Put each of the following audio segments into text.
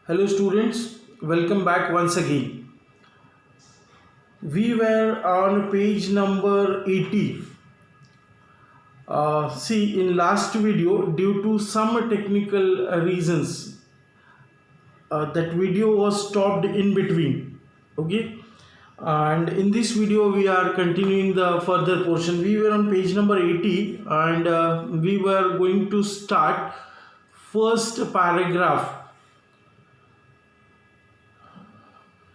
Hello students, welcome back once again. We were on page number 80. See, in last video, due to some technical reasons, that video was stopped in between. Okay, and in this video we are continuing the further portion. We were on page number 80 and we were going to start first paragraph.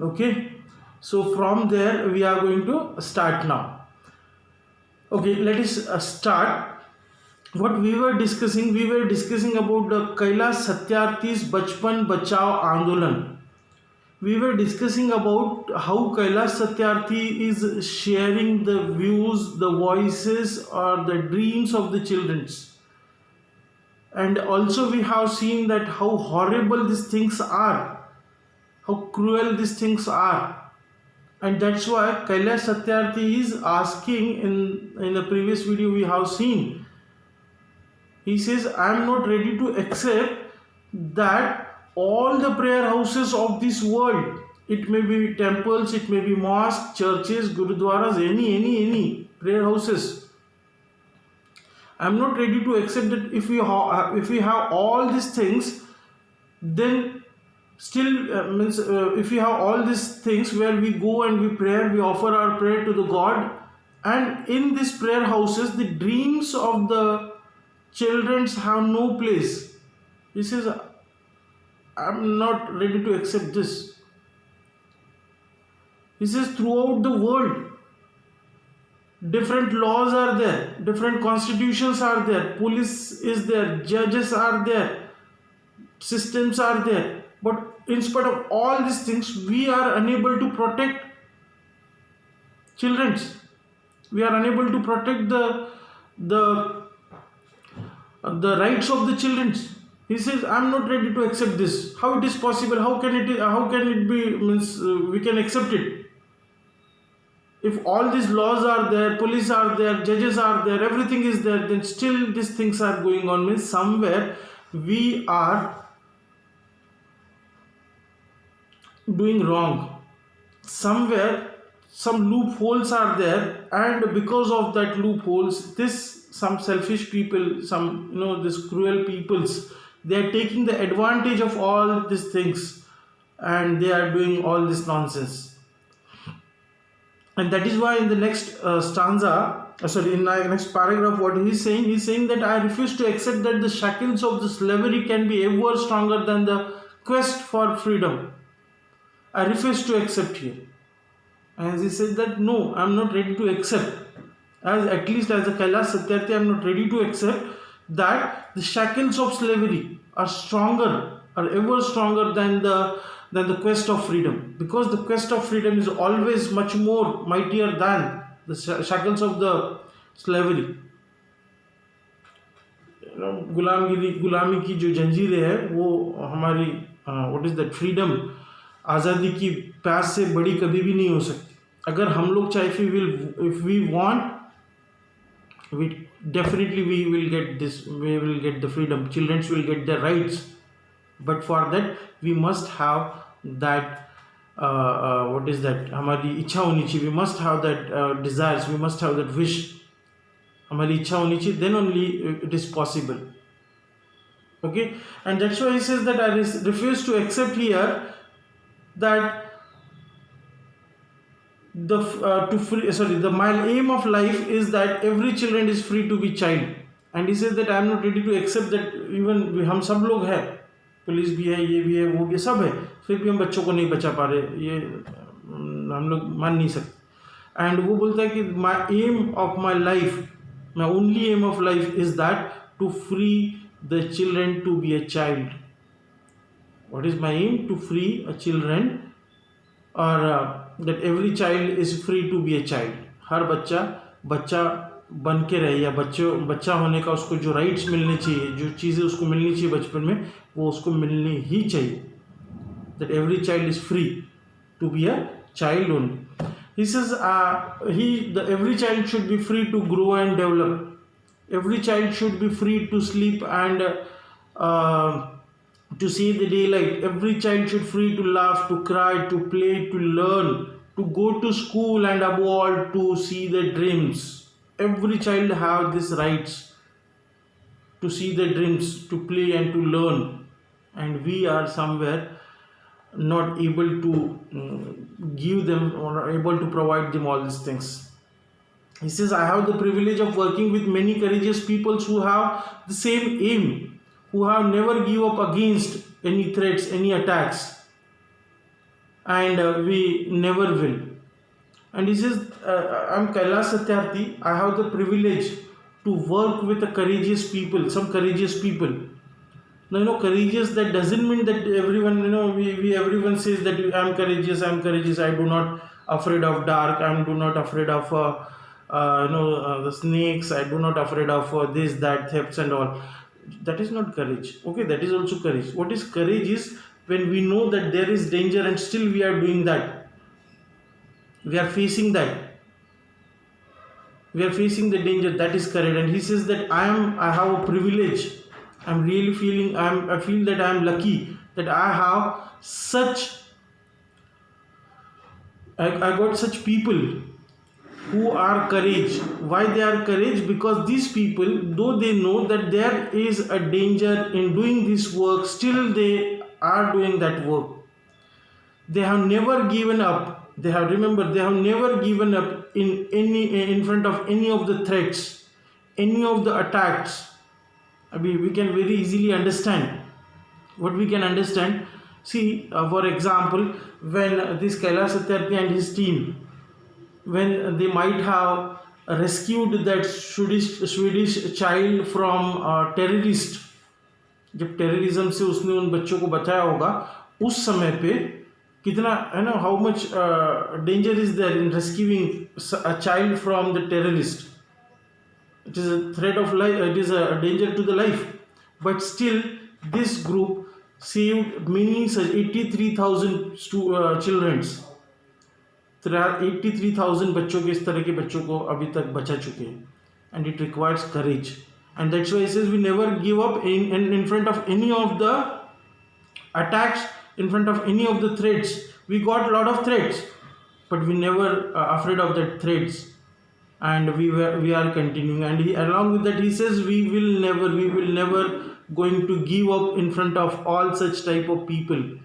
Okay, so from there we are going to start now. Okay, let us start. What we were discussing about the Kailash Satyarthi's Bachpan Bachao Andolan. We were discussing about how Kailash Satyarthi is sharing the views, the voices or the dreams of the children. And also we have seen that how horrible these things are, how cruel these things are, and that's why Kailash Satyarthi is asking in the previous video we have seen. He says, I am not ready to accept that all the prayer houses of this world, it may be temples, it may be mosques, churches, gurudwaras, any prayer houses. I am not ready to accept that if we have all these things, then still if we have all these things where we go and we offer our prayer to the God, and in these prayer houses the dreams of the children have no place. He says, I'm not ready to accept this. He says, throughout the world different laws are there, different constitutions are there, police is there, judges are there, systems are there, but in spite of all these things we are unable to protect children. We are unable to protect the rights of the children. He says, I'm not ready to accept this. How it is possible? How can it be, we can accept it? If all these laws are there, police are there, judges are there, everything is there, then still these things are going on. Means somewhere we are doing wrong. Somewhere some loopholes are there, and because of that loopholes, some selfish people, this cruel peoples, they are taking the advantage of all these things and they are doing all this nonsense. And that is why in the next in the next paragraph, what he's saying that I refuse to accept that the shackles of the slavery can be ever stronger than the quest for freedom. I refuse to accept here. And he said that no, I'm not ready to accept. At least as a Kailash Satyarthi, I'm not ready to accept that the shackles of slavery are ever stronger than the quest of freedom. Because the quest of freedom is always much more mightier than the shackles of the slavery. गुलामी की जो जंजीरें है वो हमारी what is that freedom, आज़ादी की प्यास से बड़ी कभी भी नहीं हो सकती. अगर हम लोग चाहे if we want, we will get this, we will get the freedom, children will get their rights, but for that we must have that what is that, हमारी इच्छा होनी चाहिए, we must have that desires, we must have that wish, हमारी इच्छा होनी चाहिए, then only it is possible. Okay, and that's why he says that I refuse to accept here that my aim of life is that every children is free to be child. And he says that I am not ready to accept that even हम सब लोग हैं, police भी है, ये भी है, वो भी, सब है, फिर भी हम बच्चों को नहीं बचा पा रहे, ये हम लोग मान नहीं सकते. एंड वो बोलता है कि my aim of my life, my only aim of life is that to free the children to be a child. What is my aim? To free a children, or that every child is free to be a child. हर बच्चा बन के रहे, या बच्चा होने का उसको जो राइट्स मिलने चाहिए, जो चीज़ें उसको मिलनी चाहिए बचपन में, वो उसको मिलनी ही चाहिए. That every child is free to be a child only. He says every child should be free to grow and develop. Every child should be free to sleep and to see the daylight. Every child should free to laugh, to cry, to play, to learn, to go to school, and above all to see their dreams. Every child have these rights to see their dreams, to play and to learn. And we are somewhere not able to give them or able to provide them all these things. He says, I have the privilege of working with many courageous people who have the same aim, who have never give up against any threats, any attacks, and we never will. And he says, I'm Kailash Satyarthi. I have the privilege to work with a courageous people, some courageous people. Now, courageous, that doesn't mean that everyone, everyone says that I'm courageous, I do not afraid of dark, I do not afraid of the snakes, I do not afraid of this, that, thefts and all. That is not courage. Okay, that is also courage. What is courage is when we know that there is danger and still we are doing that. We are facing that. We are facing the danger. That is courage. And he says that I have a privilege. I'm really feeling, I feel that I'm lucky that I have I got such people who are courage. Why they are courage? Because these people, though they know that there is a danger in doing this work, still they are doing that work. They have never given up. They have never given up in front of any of the threats, any of the attacks. We can very easily understand what we can understand. See, for example, when this Kailash Satyarthi and his team, when they might have rescued that Swedish child from terrorist, जब terrorism से उसने उन बच्चों को बचाया होगा, उस समय पे कितना है ना, how much danger is there in rescuing a child from the terrorist. It is a threat of life, it is a danger to the life, but still this group saved many such 83,000 children. 83,000 बच्चों के, इस तरह के बच्चों को अभी तक बचा चुके हैं. And it requires courage, and that's why he says we never give up in front of any of the attacks, in front of any of the threats. We got a lot of threats, but we never afraid of that threats, and we are continuing. And along with that he says we will never going to give up in front of all such type of people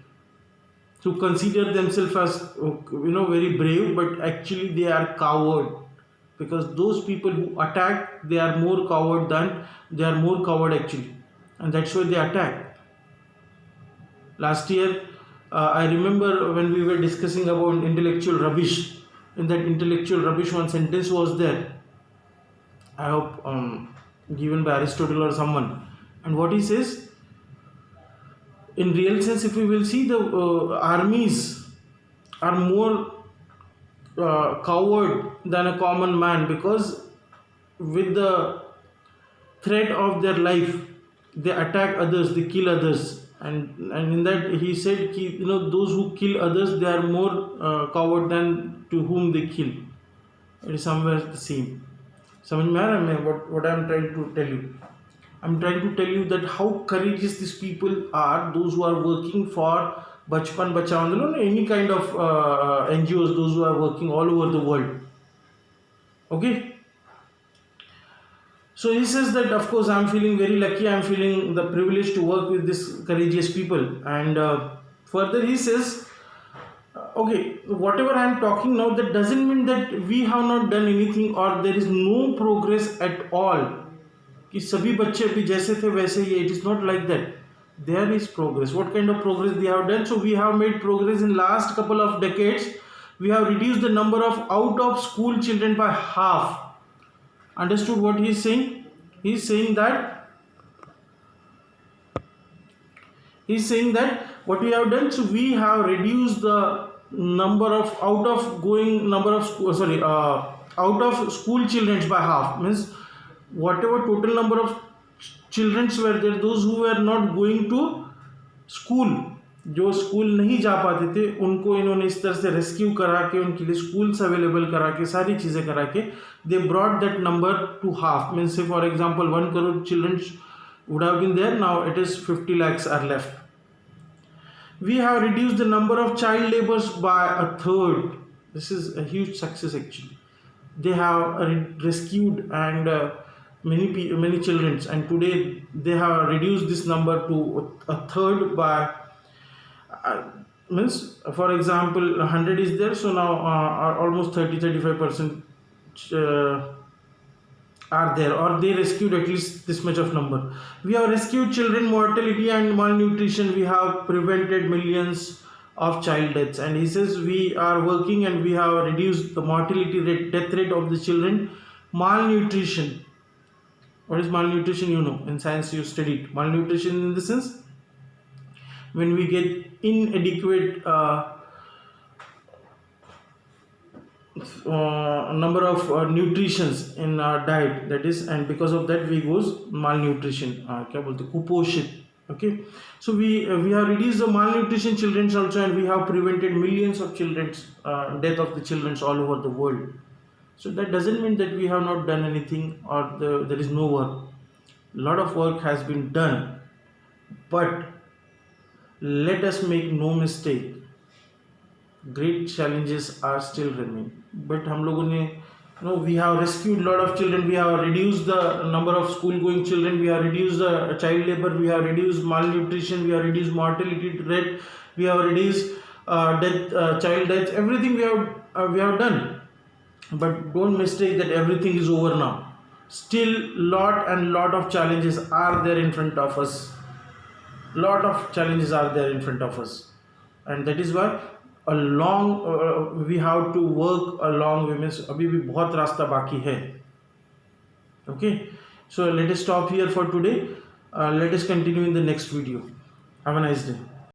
who consider themselves as very brave, but actually they are coward, because those people who attack, they are more coward actually, and that's why they attack. Last year I remember when we were discussing about intellectual rubbish. In that intellectual rubbish, one sentence was there, I hope given by Aristotle or someone, and what he says, in real sense, if we will see, the armies are more coward than a common man, because with the threat of their life they attack others, they kill others, and in that he said those who kill others, they are more coward than to whom they kill. It is somewhere the same. समझ में आ रहा है what I am trying to tell you? I'm trying to tell you that how courageous these people are, those who are working for Bachpan Bachao Andolon, any kind of NGOs, those who are working all over the world. Okay? So he says that, of course, I'm feeling very lucky, I'm feeling the privilege to work with these courageous people. And further he says, okay, whatever I'm talking now, that doesn't mean that we have not done anything or there is no progress at all. कि सभी बच्चे अभी जैसे थे वैसे ही. It is not like that. There is progress. What kind of progress they have done? So we have made progress in last couple of decades. We have reduced the number of out of school children by half. Understood what he is saying? He is saying that what we have done, so we have reduced the number of out of school children by half. Means whatever total number of children were there, those who were not going to school, जो school नहीं जा पाते थे, उनको इन्होंने इस तरह से रेस्क्यू करा के उनके लिए स्कूल्स अवेलेबल करा के सारी चीज़ें करा के they brought that number two half. Means से for example 1 crore children would have been there, now it is 50 lakhs are left. We have reduced the number of child labors by a third. This is a huge success actually. They have rescued and many children, and today they have reduced this number to a third by uh, means, for example, 100 is there, so now almost 30-35% are there, or they rescued at least this much of number. We have rescued children mortality and malnutrition. We have prevented millions of child deaths. And he says we are working and we have reduced the mortality rate, death rate of the children. Malnutrition, what is malnutrition? You know, in science you studied malnutrition in the sense when we get inadequate number of nutritions in our diet, that is, and because of that we goes malnutrition, क्या बोलते कुपोषित. Okay, so we have reduced the malnutrition children also, and we have prevented millions of children's death of the children all over the world. So that doesn't mean that we have not done anything, or there is no work. A lot of work has been done, but let us make no mistake, great challenges are still remain. But हम लोगों ने, we have rescued lot of children, we have reduced the number of school going children, we have reduced the child labor, we have reduced malnutrition, we have reduced mortality rate, we have reduced child death, everything we have done. But don't mistake that everything is over now. Still lot of challenges are there in front of us. Lot of challenges are there in front of us, and that is why a long we have to work a long way. Means अभी भी बहुत रास्ता बाकी है. Okay, so let us stop here for today. Let us continue in the next video. Have a nice day.